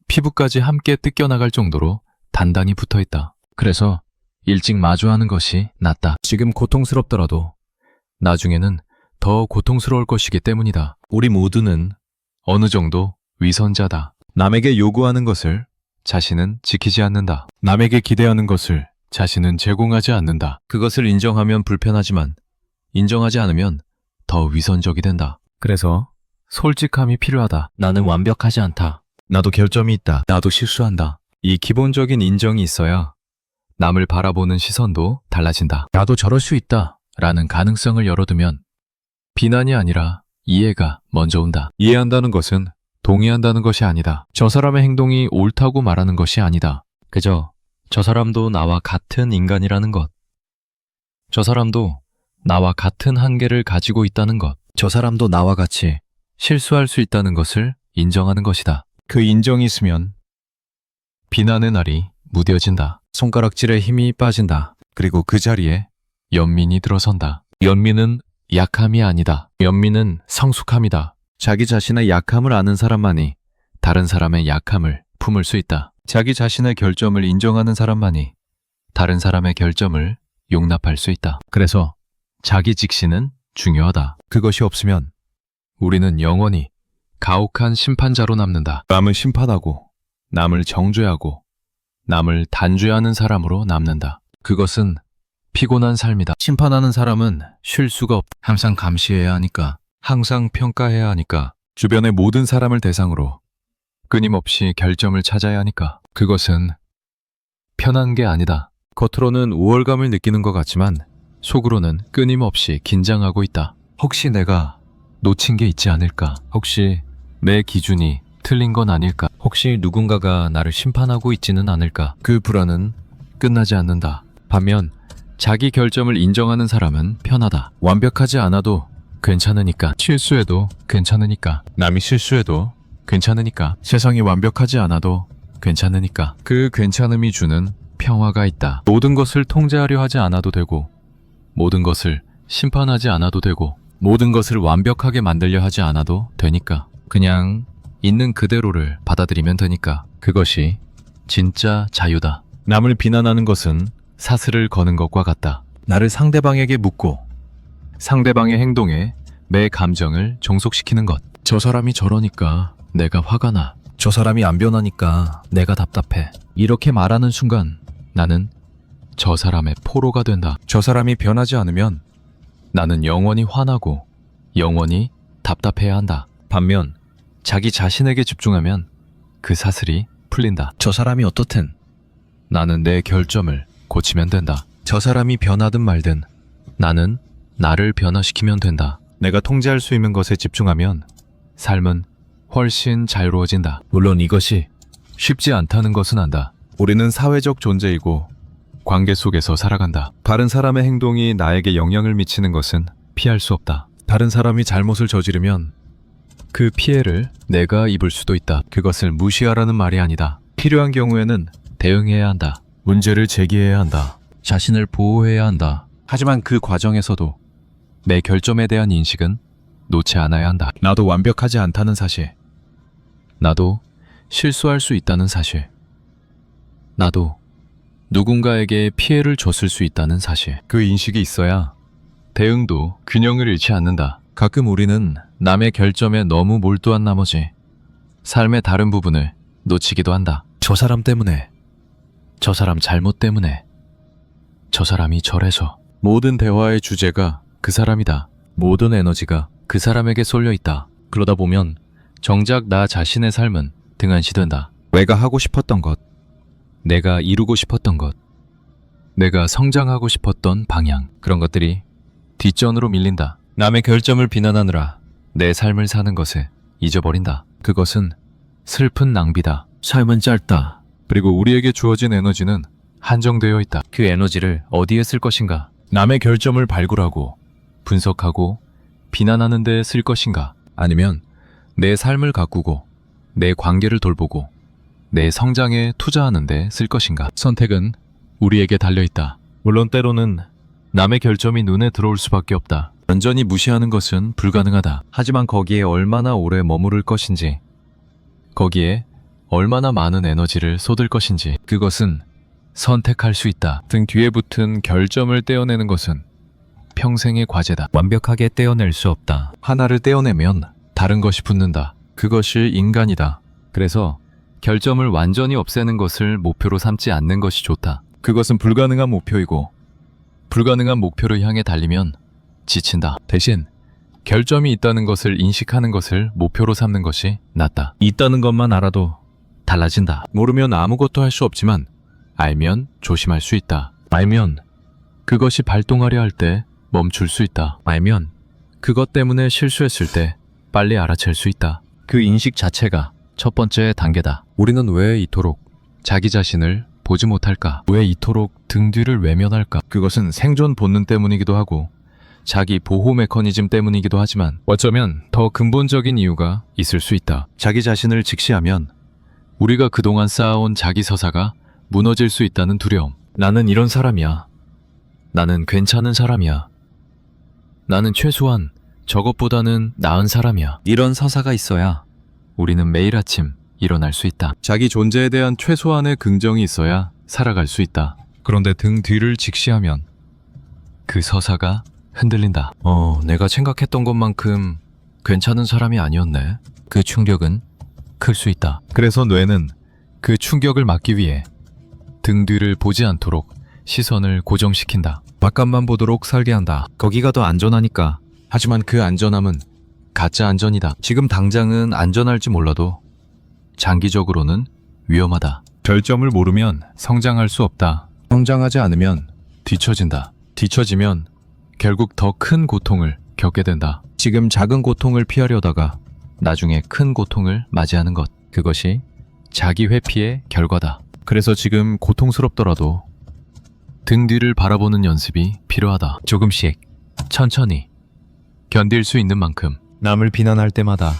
피부까지 함께 뜯겨나갈 정도로 단단히 붙어있다. 그래서 일찍 마주하는 것이 낫다. 지금 고통스럽더라도 나중에는 더 고통스러울 것이기 때문이다. 우리 모두는 어느 정도 위선자다. 남에게 요구하는 것을 자신은 지키지 않는다. 남에게 기대하는 것을 자신은 제공하지 않는다. 그것을 인정하면 불편하지만 인정하지 않으면 더 위선적이 된다. 그래서 솔직함이 필요하다. 나는 완벽하지 않다. 나도 결점이 있다. 나도 실수한다. 이 기본적인 인정이 있어야 남을 바라보는 시선도 달라진다. 나도 저럴 수 있다 라는 가능성을 열어두면 비난이 아니라 이해가 먼저 온다. 이해한다는 것은 동의한다는 것이 아니다. 저 사람의 행동이 옳다고 말하는 것이 아니다. 그저 저 사람도 나와 같은 인간이라는 것. 저 사람도 나와 같은 한계를 가지고 있다는 것. 저 사람도 나와 같이 실수할 수 있다는 것을 인정하는 것이다. 그 인정이 있으면 비난의 날이 무뎌진다. 손가락질에 힘이 빠진다. 그리고 그 자리에 연민이 들어선다. 연민은 약함이 아니다. 연민은 성숙함이다. 자기 자신의 약함을 아는 사람만이 다른 사람의 약함을 품을 수 있다. 자기 자신의 결점을 인정하는 사람만이 다른 사람의 결점을 용납할 수 있다. 그래서 자기 직신은 중요하다. 그것이 없으면 우리는 영원히 가혹한 심판자로 남는다. 남을 심판하고 남을 정죄하고 남을 단죄하는 사람으로 남는다. 그것은 피곤한 삶이다. 심판하는 사람은 쉴 수가 없다. 항상 감시해야 하니까, 항상 평가해야 하니까, 주변의 모든 사람을 대상으로 끊임없이 결점을 찾아야 하니까. 그것은 편한 게 아니다. 겉으로는 우월감을 느끼는 것 같지만 속으로는 끊임없이 긴장하고 있다. 혹시 내가 놓친 게 있지 않을까? 혹시 내 기준이 틀린 건 아닐까? 혹시 누군가가 나를 심판하고 있지는 않을까? 그 불안은 끝나지 않는다. 반면 자기 결점을 인정하는 사람은 편하다. 완벽하지 않아도 괜찮으니까. 실수해도 괜찮으니까. 남이 실수해도 괜찮으니까. 세상이 완벽하지 않아도 괜찮으니까. 그 괜찮음이 주는 평화가 있다. 모든 것을 통제하려 하지 않아도 되고, 모든 것을 심판하지 않아도 되고, 모든 것을 완벽하게 만들려 하지 않아도 되니까. 그냥 있는 그대로를 받아들이면 되니까. 그것이 진짜 자유다. 남을 비난하는 것은 사슬을 거는 것과 같다. 나를 상대방에게 묻고 상대방의 행동에 내 감정을 종속시키는 것. 저 사람이 저러니까 내가 화가 나. 저 사람이 안 변하니까 내가 답답해. 이렇게 말하는 순간 나는 저 사람의 포로가 된다. 저 사람이 변하지 않으면 나는 영원히 화나고 영원히 답답해야 한다. 반면 자기 자신에게 집중하면 그 사슬이 풀린다. 저 사람이 어떻든 나는 내 결점을 고치면 된다. 저 사람이 변하든 말든 나는 나를 변화시키면 된다. 내가 통제할 수 있는 것에 집중하면 삶은 훨씬 자유로워진다. 물론 이것이 쉽지 않다는 것은 안다. 우리는 사회적 존재이고 관계 속에서 살아간다. 다른 사람의 행동이 나에게 영향을 미치는 것은 피할 수 없다. 다른 사람이 잘못을 저지르면 그 피해를 내가 입을 수도 있다. 그것을 무시하라는 말이 아니다. 필요한 경우에는 대응해야 한다. 문제를 제기해야 한다. 자신을 보호해야 한다. 하지만 그 과정에서도 내 결점에 대한 인식은 놓지 않아야 한다. 나도 완벽하지 않다는 사실. 나도 실수할 수 있다는 사실. 나도 누군가에게 피해를 줬을 수 있다는 사실. 그 인식이 있어야 대응도 균형을 잃지 않는다. 가끔 우리는 남의 결점에 너무 몰두한 나머지 삶의 다른 부분을 놓치기도 한다. 저 사람 때문에, 저 사람 잘못 때문에, 저 사람이 저래서. 모든 대화의 주제가 그 사람이다. 모든 에너지가 그 사람에게 쏠려 있다. 그러다 보면 정작 나 자신의 삶은 등한시된다. 내가 하고 싶었던 것, 내가 이루고 싶었던 것, 내가 성장하고 싶었던 방향, 그런 것들이 뒷전으로 밀린다. 남의 결점을 비난하느라 내 삶을 사는 것을 잊어버린다. 그것은 슬픈 낭비다. 삶은 짧다. 그리고 우리에게 주어진 에너지는 한정되어 있다. 그 에너지를 어디에 쓸 것인가? 남의 결점을 발굴하고 분석하고 비난하는 데 쓸 것인가? 아니면 내 삶을 가꾸고 내 관계를 돌보고 내 성장에 투자하는 데 쓸 것인가? 선택은 우리에게 달려있다. 물론 때로는 남의 결점이 눈에 들어올 수밖에 없다. 완전히 무시하는 것은 불가능하다. 하지만 거기에 얼마나 오래 머무를 것인지, 거기에 얼마나 많은 에너지를 쏟을 것인지, 그것은 선택할 수 있다. 등 뒤에 붙은 결점을 떼어내는 것은 평생의 과제다. 완벽하게 떼어낼 수 없다. 하나를 떼어내면 다른 것이 붙는다. 그것이 인간이다. 그래서 결점을 완전히 없애는 것을 목표로 삼지 않는 것이 좋다. 그것은 불가능한 목표이고 불가능한 목표를 향해 달리면 지친다. 대신 결점이 있다는 것을 인식하는 것을 목표로 삼는 것이 낫다. 있다는 것만 알아도 달라진다. 모르면 아무것도 할 수 없지만 알면 조심할 수 있다. 알면 그것이 발동하려 할 때 멈출 수 있다. 알면 그것 때문에 실수했을 때 빨리 알아챌 수 있다. 그 인식 자체가 첫 번째 단계다. 우리는 왜 이토록 자기 자신을 보지 못할까? 왜 이토록 등 뒤를 외면할까? 그것은 생존 본능 때문이기도 하고 자기 보호 메커니즘 때문이기도 하지만 어쩌면 더 근본적인 이유가 있을 수 있다. 자기 자신을 직시하면 우리가 그동안 쌓아온 자기 서사가 무너질 수 있다는 두려움. 나는 이런 사람이야. 나는 괜찮은 사람이야. 나는 최소한 저것보다는 나은 사람이야. 이런 서사가 있어야 우리는 매일 아침 일어날 수 있다. 자기 존재에 대한 최소한의 긍정이 있어야 살아갈 수 있다. 그런데 등 뒤를 직시하면 그 서사가 흔들린다. 내가 생각했던 것만큼 괜찮은 사람이 아니었네. 그 충격은 클 수 있다. 그래서 뇌는 그 충격을 막기 위해 등 뒤를 보지 않도록 시선을 고정시킨다. 바깥만 보도록 살게 한다. 거기가 더 안전하니까. 하지만 그 안전함은 가짜 안전이다. 지금 당장은 안전할지 몰라도 장기적으로는 위험하다. 결점을 모르면 성장할 수 없다. 성장하지 않으면 뒤처진다. 뒤처지면 결국 더 큰 고통을 겪게 된다. 지금 작은 고통을 피하려다가 나중에 큰 고통을 맞이하는 것. 그것이 자기 회피의 결과다. 그래서 지금 고통스럽더라도 등 뒤를 바라보는 연습이 필요하다. 조금씩, 천천히, 견딜 수 있는 만큼. 남을 비난할 때마다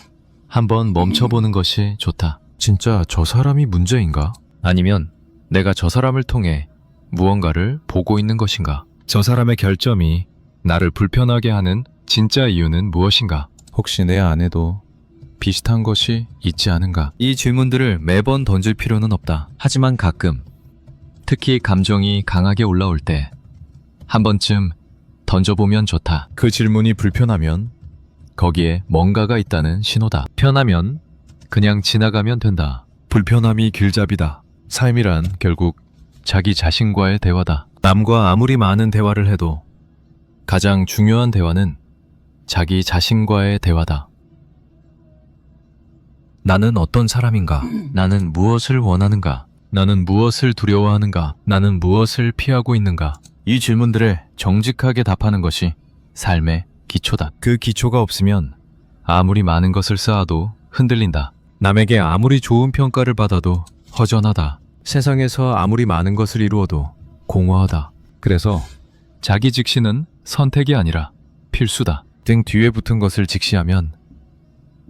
한번 멈춰보는 것이 좋다. 진짜 저 사람이 문제인가? 아니면 내가 저 사람을 통해 무언가를 보고 있는 것인가? 저 사람의 결점이 나를 불편하게 하는 진짜 이유는 무엇인가? 혹시 내 안에도 비슷한 것이 있지 않은가? 이 질문들을 매번 던질 필요는 없다. 하지만 가끔, 특히 감정이 강하게 올라올 때 한 번쯤 던져보면 좋다. 그 질문이 불편하면 거기에 뭔가가 있다는 신호다. 편하면 그냥 지나가면 된다. 불편함이 길잡이다. 삶이란 결국 자기 자신과의 대화다. 남과 아무리 많은 대화를 해도 가장 중요한 대화는 자기 자신과의 대화다. 나는 어떤 사람인가? 나는 무엇을 원하는가? 나는 무엇을 두려워하는가? 나는 무엇을 피하고 있는가? 이 질문들에 정직하게 답하는 것이 삶의 기초다. 그 기초가 없으면 아무리 많은 것을 쌓아도 흔들린다. 남에게 아무리 좋은 평가를 받아도 허전하다. 세상에서 아무리 많은 것을 이루어도 공허하다. 그래서 자기 직시는 선택이 아니라 필수다. 등 뒤에 붙은 것을 직시하면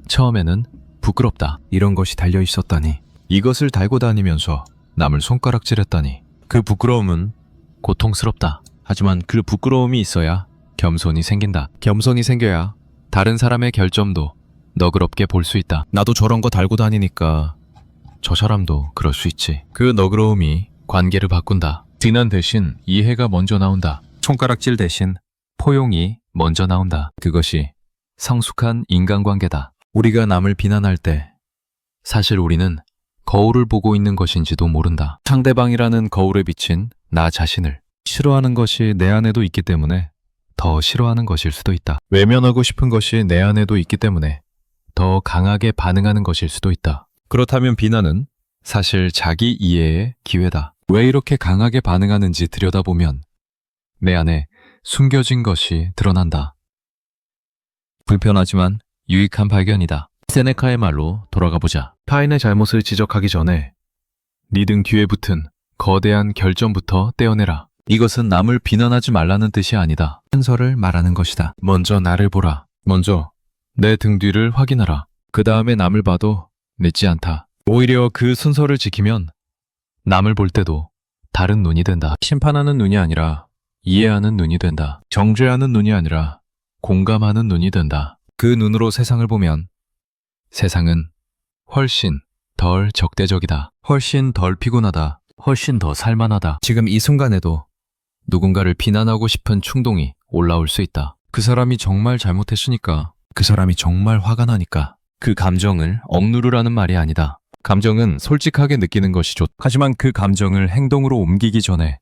처음에는 부끄럽다. 이런 것이 달려 있었다니. 이것을 달고 다니면서 남을 손가락질했다니. 그 부끄러움은 고통스럽다. 하지만 그 부끄러움이 있어야 겸손이 생긴다. 겸손이 생겨야 다른 사람의 결점도 너그럽게 볼 수 있다. 나도 저런 거 달고 다니니까 저 사람도 그럴 수 있지. 그 너그러움이 관계를 바꾼다. 비난 대신 이해가 먼저 나온다. 손가락질 대신 포용이 먼저 나온다. 그것이 성숙한 인간관계다. 우리가 남을 비난할 때 사실 우리는 거울을 보고 있는 것인지도 모른다. 상대방이라는 거울에 비친 나 자신을 싫어하는 것이 내 안에도 있기 때문에 더 싫어하는 것일 수도 있다. 외면하고 싶은 것이 내 안에도 있기 때문에 더 강하게 반응하는 것일 수도 있다. 그렇다면 비난은 사실 자기 이해의 기회다. 왜 이렇게 강하게 반응하는지 들여다보면 내 안에 숨겨진 것이 드러난다. 불편하지만 유익한 발견이다. 세네카의 말로 돌아가 보자. 타인의 잘못을 지적하기 전에 네 등 뒤에 붙은 거대한 결점부터 떼어내라. 이것은 남을 비난하지 말라는 뜻이 아니다. 순서를 말하는 것이다. 먼저 나를 보라. 먼저 내 등 뒤를 확인하라. 그 다음에 남을 봐도 늦지 않다. 오히려 그 순서를 지키면 남을 볼 때도 다른 눈이 된다. 심판하는 눈이 아니라 이해하는 눈이 된다. 정죄하는 눈이 아니라 공감하는 눈이 된다. 그 눈으로 세상을 보면 세상은 훨씬 덜 적대적이다. 훨씬 덜 피곤하다. 훨씬 더 살만하다. 지금 이 순간에도 누군가를 비난하고 싶은 충동이 올라올 수 있다. 그 사람이 정말 잘못했으니까, 그 사람이 정말 화가 나니까. 그 감정을 억누르라는 말이 아니다. 감정은 솔직하게 느끼는 것이 좋다. 하지만 그 감정을 행동으로 옮기기 전에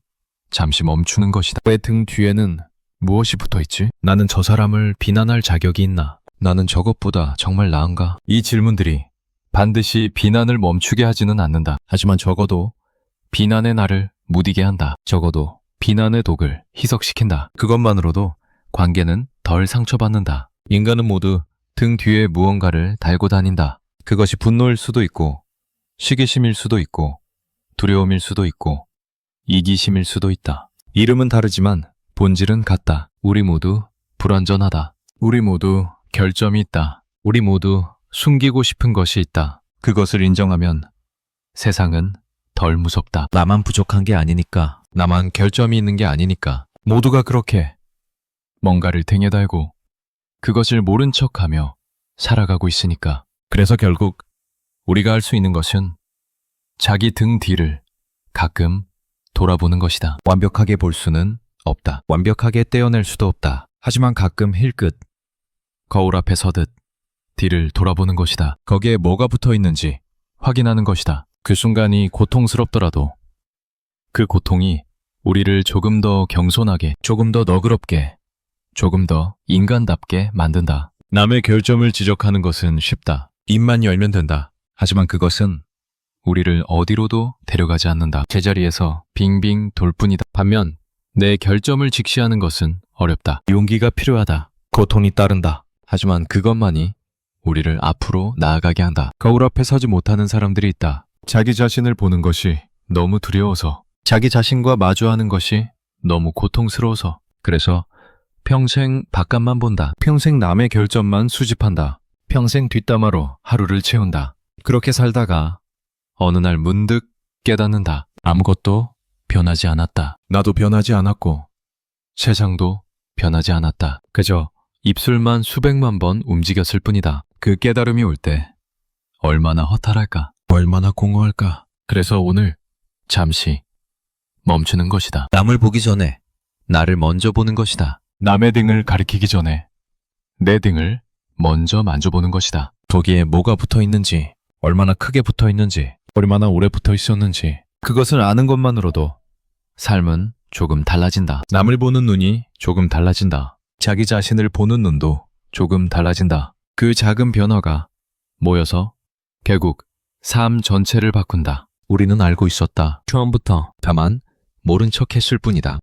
잠시 멈추는 것이다. 내 등 뒤에는 무엇이 붙어 있지? 나는 저 사람을 비난할 자격이 있나? 나는 저것보다 정말 나은가? 이 질문들이 반드시 비난을 멈추게 하지는 않는다. 하지만 적어도 비난의 나를 무디게 한다. 적어도 비난의 독을 희석시킨다. 그것만으로도 관계는 덜 상처받는다. 인간은 모두 등 뒤에 무언가를 달고 다닌다. 그것이 분노일 수도 있고, 시기심일 수도 있고, 두려움일 수도 있고, 이기심일 수도 있다. 이름은 다르지만 본질은 같다. 우리 모두 불완전하다. 우리 모두 결점이 있다. 우리 모두 숨기고 싶은 것이 있다. 그것을 인정하면 세상은 덜 무섭다. 나만 부족한 게 아니니까. 나만 결점이 있는 게 아니니까. 모두가 그렇게 뭔가를 등에 달고 그것을 모른 척하며 살아가고 있으니까. 그래서 결국 우리가 할 수 있는 것은 자기 등 뒤를 가끔 돌아보는 것이다. 완벽하게 볼 수는 없다. 완벽하게 떼어낼 수도 없다. 하지만 가끔 힐끗 거울 앞에 서듯 뒤를 돌아보는 것이다. 거기에 뭐가 붙어 있는지 확인하는 것이다. 그 순간이 고통스럽더라도 그 고통이 우리를 조금 더 겸손하게, 조금 더 너그럽게, 조금 더 인간답게 만든다. 남의 결점을 지적하는 것은 쉽다. 입만 열면 된다. 하지만 그것은 우리를 어디로도 데려가지 않는다. 제자리에서 빙빙 돌 뿐이다. 반면 내 결점을 직시하는 것은 어렵다. 용기가 필요하다. 고통이 따른다. 하지만 그것만이 우리를 앞으로 나아가게 한다. 거울 앞에 서지 못하는 사람들이 있다. 자기 자신을 보는 것이 너무 두려워서, 자기 자신과 마주하는 것이 너무 고통스러워서, 그래서 평생 바깥만 본다. 평생 남의 결점만 수집한다. 평생 뒷담화로 하루를 채운다. 그렇게 살다가 어느 날 문득 깨닫는다. 아무것도 변하지 않았다. 나도 변하지 않았고 세상도 변하지 않았다. 그저 입술만 수백만 번 움직였을 뿐이다. 그 깨달음이 올 때 얼마나 허탈할까? 얼마나 공허할까? 그래서 오늘 잠시 멈추는 것이다. 남을 보기 전에 나를 먼저 보는 것이다. 남의 등을 가리키기 전에 내 등을 먼저 만져보는 것이다. 거기에 뭐가 붙어 있는지, 얼마나 크게 붙어 있는지, 얼마나 오래 붙어 있었는지, 그것을 아는 것만으로도 삶은 조금 달라진다. 남을 보는 눈이 조금 달라진다. 자기 자신을 보는 눈도 조금 달라진다. 그 작은 변화가 모여서 결국 삶 전체를 바꾼다. 우리는 알고 있었다. 처음부터. 다만 모른 척 했을 뿐이다.